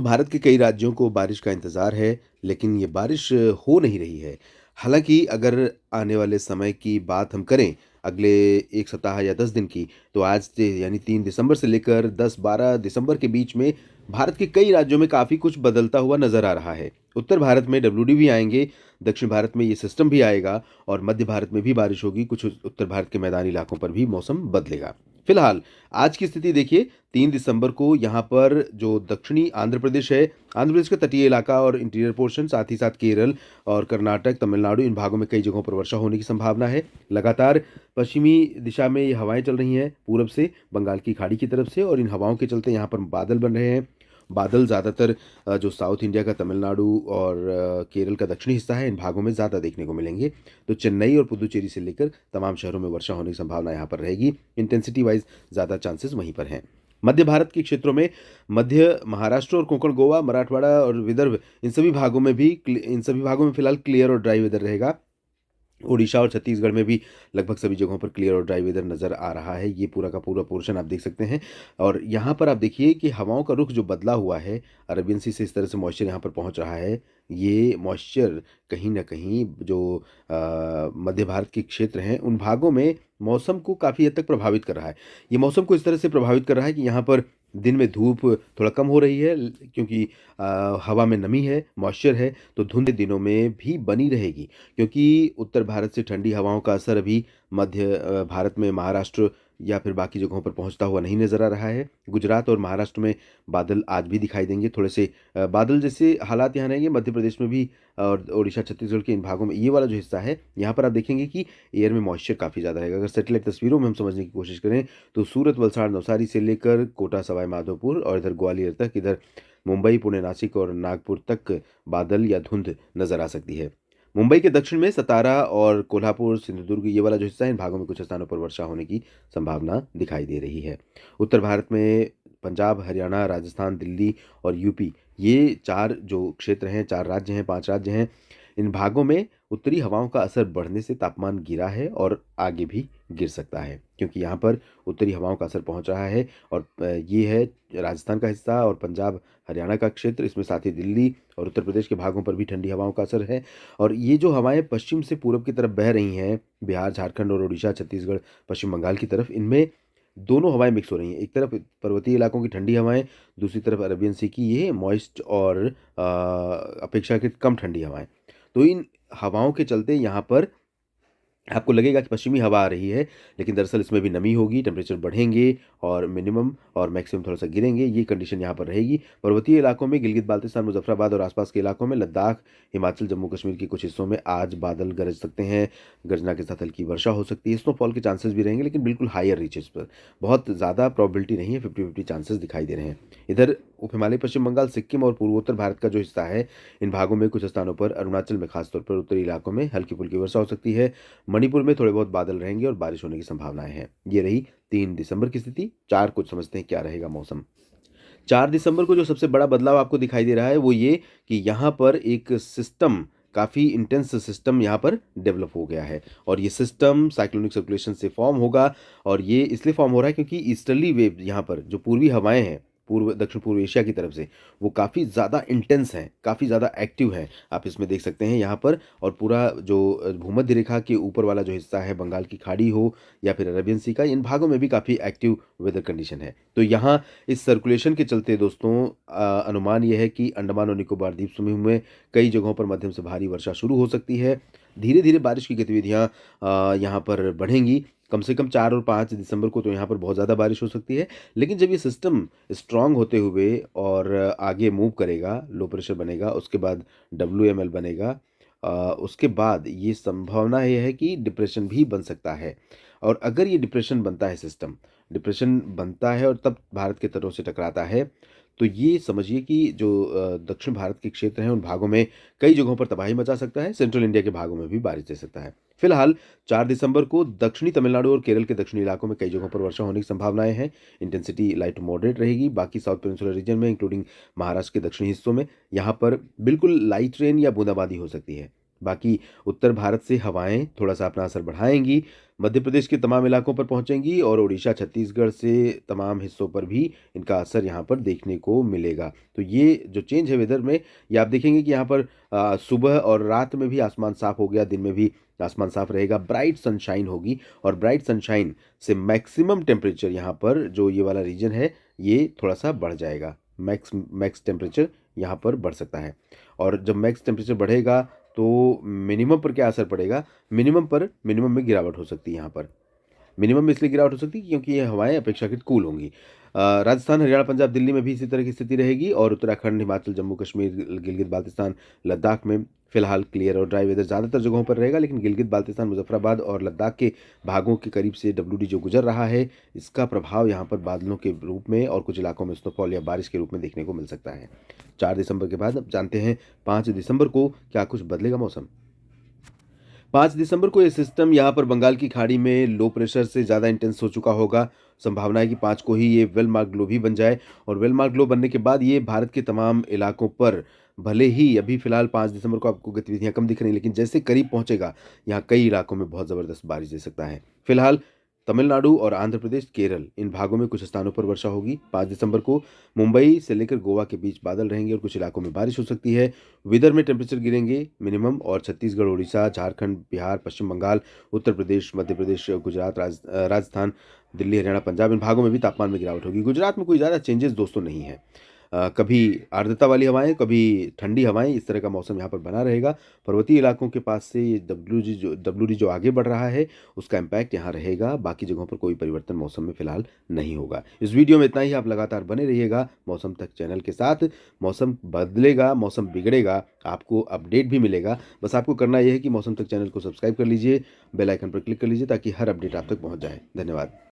भारत के कई राज्यों को बारिश का इंतज़ार है, लेकिन ये बारिश हो नहीं रही है। हालाँकि अगर आने वाले समय की बात हम करें, अगले 1 सप्ताह या 10 दिन की, तो आज से यानी 3 दिसंबर से लेकर 10-12 दिसंबर के बीच में भारत के कई राज्यों में काफ़ी कुछ बदलता हुआ नज़र आ रहा है। उत्तर भारत में डब्ल्यूडी आएँगे, दक्षिण भारत में ये सिस्टम भी आएगा और मध्य भारत में भी बारिश होगी, कुछ उत्तर भारत के मैदानी इलाकों पर भी मौसम बदलेगा। फिलहाल आज की स्थिति देखिए, 3 दिसंबर को यहाँ पर जो दक्षिणी आंध्र प्रदेश है, आंध्र प्रदेश का तटीय इलाका और इंटीरियर पोर्शन, साथ ही साथ केरल और कर्नाटक, तमिलनाडु, इन भागों में कई जगहों पर वर्षा होने की संभावना है। लगातार पश्चिमी दिशा में ये हवाएँ चल रही हैं पूरब से, बंगाल की खाड़ी की तरफ से, और इन हवाओं के चलते यहाँ पर बादल बन रहे हैं। बादल ज़्यादातर जो साउथ इंडिया का तमिलनाडु और केरल का दक्षिणी हिस्सा है, इन भागों में ज़्यादा देखने को मिलेंगे। तो चेन्नई और पुडुचेरी से लेकर तमाम शहरों में वर्षा होने की संभावना यहाँ पर रहेगी। इंटेंसिटी वाइज़ ज़्यादा चांसेस वहीं पर हैं। मध्य भारत के क्षेत्रों में मध्य महाराष्ट्र और कोंकण, गोवा, मराठवाड़ा और विदर्भ, इन सभी भागों में फिलहाल क्लियर और ड्राई वेदर रहेगा। ओडिशा और छत्तीसगढ़ में भी लगभग सभी जगहों पर क्लियर और ड्राई वेदर नज़र आ रहा है। ये पूरा का पूरा पोर्शन आप देख सकते हैं। और यहाँ पर आप देखिए कि हवाओं का रुख जो बदला हुआ है, अरबियन सी से इस तरह से मॉइस्चर यहाँ पर पहुँच रहा है। ये मॉइस्चर कहीं न कहीं जो मध्य भारत के क्षेत्र हैं, उन भागों में मौसम को काफ़ी हद तक प्रभावित कर रहा है। ये मौसम को इस तरह से प्रभावित कर रहा है कि यहाँ पर दिन में धूप थोड़ा कम हो रही है, क्योंकि हवा में नमी है, मॉइस्चर है, तो धुंध दिनों में भी बनी रहेगी। क्योंकि उत्तर भारत से ठंडी हवाओं का असर अभी मध्य भारत में महाराष्ट्र या फिर बाकी जगहों पर पहुंचता हुआ नहीं नज़र आ रहा है। गुजरात और महाराष्ट्र में बादल आज भी दिखाई देंगे, थोड़े से बादल जैसे हालात यहाँ रहेंगे। मध्य प्रदेश में भी और ओडिशा, छत्तीसगढ़ के इन भागों में ये वाला जो हिस्सा है, यहाँ पर आप देखेंगे कि एयर में मॉइस्चर काफ़ी ज़्यादा रहेगा। अगर सैटेलाइट तस्वीरों में हम समझने की कोशिश करें, तो सूरत, वलसाड़, नवसारी से लेकर कोटा, सवाई माधोपुर और इधर ग्वालियर तक, इधर मुंबई, पुणे, नासिक और नागपुर तक बादल या धुंध नज़र आ सकती है। मुंबई के दक्षिण में सतारा और कोल्हापुर, सिंधुदुर्ग, ये वाला जो हिस्सा है, इन भागों में कुछ स्थानों पर वर्षा होने की संभावना दिखाई दे रही है। उत्तर भारत में पंजाब, हरियाणा, राजस्थान, दिल्ली और यूपी, ये 4 जो क्षेत्र हैं, 4 राज्य हैं, 5 राज्य हैं, इन भागों में उत्तरी हवाओं का असर बढ़ने से तापमान गिरा है और आगे भी गिर सकता है, क्योंकि यहाँ पर उत्तरी हवाओं का असर पहुँच रहा है। और ये है राजस्थान का हिस्सा और पंजाब, हरियाणा का क्षेत्र, इसमें साथ ही दिल्ली और उत्तर प्रदेश के भागों पर भी ठंडी हवाओं का असर है। और ये जो हवाएँ पश्चिम से पूरब की तरफ बह रही हैं, बिहार, झारखंड और उड़ीसा, छत्तीसगढ़, पश्चिम बंगाल की तरफ, इनमें दोनों हवाएँ मिक्स हो रही हैं। एक तरफ पर्वतीय इलाकों की ठंडी हवाएँ, दूसरी तरफ अरेबियन सी की ये मॉइस्ट और अपेक्षाकृत कम ठंडी हवाएँ। तो इन हवाओं के चलते यहाँ पर आपको लगेगा कि पश्चिमी हवा आ रही है, लेकिन दरअसल इसमें भी नमी होगी, टेम्परेचर बढ़ेंगे और मिनिमम और मैक्सिमम थोड़ा-सा गिरेंगे, ये कंडीशन यहाँ पर रहेगी। पर्वतीय इलाकों में गिलगित-बाल्तिस्तान, मुज़फ़्फ़राबाद और आसपास के इलाकों में, लद्दाख, हिमाचल, जम्मू-कश्मीर के कुछ हिस्सों में आज बादल गरज सकते हैं, गर्जना के साथ हल्की वर्षा हो सकती है, स्नोफॉल के चांसेस भी रहेंगे, लेकिन बिल्कुल हायर रीचेज़ पर। बहुत ज़्यादा प्रोबेबिलिटी नहीं है, 50-50 चांसेस दिखाई दे रहे हैं। इधर उप हिमालय, पश्चिम बंगाल, सिक्किम और पूर्वोत्तर भारत का जो हिस्सा है, इन भागों में कुछ स्थानों पर, अरुणाचल में खास तौर पर उत्तरी इलाकों में हल्की-फुल्की वर्षा हो सकती है। मणिपुर में थोड़े बहुत बादल रहेंगे और बारिश होने की संभावनाएं हैं। ये रही 3 दिसंबर की स्थिति। 4 को समझते हैं क्या रहेगा मौसम। 4 दिसंबर को जो सबसे बड़ा बदलाव आपको दिखाई दे रहा है, वो ये कि यहाँ पर एक सिस्टम, काफ़ी इंटेंस सिस्टम यहाँ पर डेवलप हो गया है और ये सिस्टम साइक्लोनिक सर्कुलेशन से फॉर्म होगा। और ये इसलिए फॉर्म हो रहा है क्योंकि ईस्टर्ली वेव, यहाँ पर जो पूर्वी हवाएं हैं, पूर्व दक्षिण पूर्व एशिया की तरफ से, वो काफ़ी ज़्यादा इंटेंस हैं, काफ़ी ज़्यादा एक्टिव हैं। आप इसमें देख सकते हैं यहाँ पर। और पूरा जो भूमध्य रेखा के ऊपर वाला जो हिस्सा है, बंगाल की खाड़ी हो या फिर अरेबियन सी का, इन भागों में भी काफ़ी एक्टिव वेदर कंडीशन है। तो यहाँ इस सर्कुलेशन के चलते दोस्तों अनुमान ये है कि अंडमान और निकोबार द्वीप समूह में कई जगहों पर मध्यम से भारी वर्षा शुरू हो सकती है। धीरे-धीरे बारिश की गतिविधियाँ यहाँ पर बढ़ेंगी। कम से कम 4 और 5 दिसंबर को तो यहाँ पर बहुत ज़्यादा बारिश हो सकती है। लेकिन जब ये सिस्टम स्ट्रॉन्ग होते हुए और आगे मूव करेगा, लो प्रेशर बनेगा, उसके बाद डब्ल्यूएमएल बनेगा, उसके बाद ये संभावना ये है कि डिप्रेशन भी बन सकता है। और अगर ये डिप्रेशन बनता है, सिस्टम डिप्रेशन बनता है और तब भारत के तटों से टकराता है, तो ये समझिए कि जो दक्षिण भारत के क्षेत्र हैं, उन भागों में कई जगहों पर तबाही मचा सकता है, सेंट्रल इंडिया के भागों में भी बारिश दे सकता है। फिलहाल 4 दिसंबर को दक्षिणी तमिलनाडु और केरल के दक्षिणी इलाकों में कई जगहों पर वर्षा होने की संभावनाएं हैं। इंटेंसिटी लाइट टू मॉडरेट रहेगी। बाकी साउथ पेनिनसुलर रीजन में, इंक्लूडिंग महाराष्ट्र के दक्षिणी हिस्सों में, यहाँ पर बिल्कुल लाइट रेन या बूंदाबांदी हो सकती है। बाकी उत्तर भारत से हवाएं थोड़ा-सा अपना असर बढ़ाएँगी, मध्य प्रदेश के तमाम इलाकों पर पहुँचेंगी और ओडिशा, छत्तीसगढ़ से तमाम हिस्सों पर भी इनका असर यहाँ पर देखने को मिलेगा। तो ये जो चेंज है वेदर में, ये आप देखेंगे कि यहाँ पर सुबह और रात में भी आसमान साफ हो गया, दिन में भी आसमान साफ रहेगा, ब्राइट सनशाइन होगी और ब्राइट सनशाइन से मैक्सिमम टेम्परेचर यहाँ पर जो ये वाला रीजन है, ये थोड़ा-सा बढ़ जाएगा। मैक्स मैक्स टेम्परेचर यहाँ पर बढ़ सकता है और जब मैक्स टेम्परेचर बढ़ेगा तो मिनिमम पर क्या असर पड़ेगा? मिनिमम में गिरावट हो सकती है यहाँ पर। मिनिमम में इसलिए गिरावट हो सकती है क्योंकि ये हवाएँ अपेक्षाकृत कूल होंगी। राजस्थान, हरियाणा, पंजाब, दिल्ली में भी इसी तरह की स्थिति रहेगी और उत्तराखंड, हिमाचल, जम्मू कश्मीर, गिलगित-बाल्तिस्तान, लद्दाख में फिलहाल क्लियर और ड्राई वेदर ज़्यादातर जगहों पर रहेगा, लेकिन गिलगित-बाल्तिस्तान, मुज़फ़्फ़राबाद और लद्दाख के भागों के करीब से डब्ल्यूडी जो गुज़र रहा है, इसका प्रभाव यहाँ पर बादलों के रूप में और कुछ इलाकों में स्नोफॉल या बारिश के रूप में देखने को मिल सकता है। 4 दिसंबर के बाद अब जानते हैं 5 दिसंबर को क्या कुछ बदलेगा मौसम? 5 दिसंबर को ये सिस्टम यहाँ पर बंगाल की खाड़ी में लो प्रेशर से ज़्यादा इंटेंस हो चुका होगा। संभावना है कि 5 को ही ये वेल मार्क्ड लो भी बन जाए और वेल मार्क्ड लो बनने के बाद ये भारत के तमाम इलाकों पर भले ही अभी फ़िलहाल 5 दिसंबर को आपको गतिविधियाँ कम दिख रही हैं, लेकिन जैसे करीब पहुँचेगा, यहाँ कई इलाकों में बहुत ज़बरदस्त बारिश दे सकता है। फ़िलहाल तमिलनाडु और आंध्र प्रदेश, केरल इन भागों में कुछ स्थानों पर वर्षा होगी। 5 दिसंबर को मुंबई से लेकर गोवा के बीच बादल रहेंगे और कुछ इलाकों में बारिश हो सकती है। विदर्भ में टेम्परेचर गिरेंगे मिनिमम और छत्तीसगढ़, उड़ीसा, झारखंड, बिहार, पश्चिम बंगाल, उत्तर प्रदेश, मध्य प्रदेश, गुजरात, राजस्थान, दिल्ली, हरियाणा, पंजाब इन भागों में भी तापमान में गिरावट होगी। गुजरात में कोई ज़्यादा चेंजेस दोस्तों नहीं है। कभी आर्द्रता वाली हवाएँ, कभी ठंडी हवाएँ, इस तरह का मौसम यहाँ पर बना रहेगा। पर्वतीय इलाकों के पास से ये डब्ल्यूडी जो आगे बढ़ रहा है, उसका इम्पैक्ट यहाँ रहेगा। बाकी जगहों पर कोई परिवर्तन मौसम में फ़िलहाल नहीं होगा। इस वीडियो में इतना ही। आप लगातार बने रहिएगा मौसम तक चैनल के साथ। मौसम बदलेगा, मौसम बिगड़ेगा, आपको अपडेट भी मिलेगा। बस आपको करना ये है कि मौसम तक चैनल को सब्सक्राइब कर लीजिए, बेल आइकन पर क्लिक कर लीजिए ताकि हर अपडेट आप तक पहुँच जाए। धन्यवाद।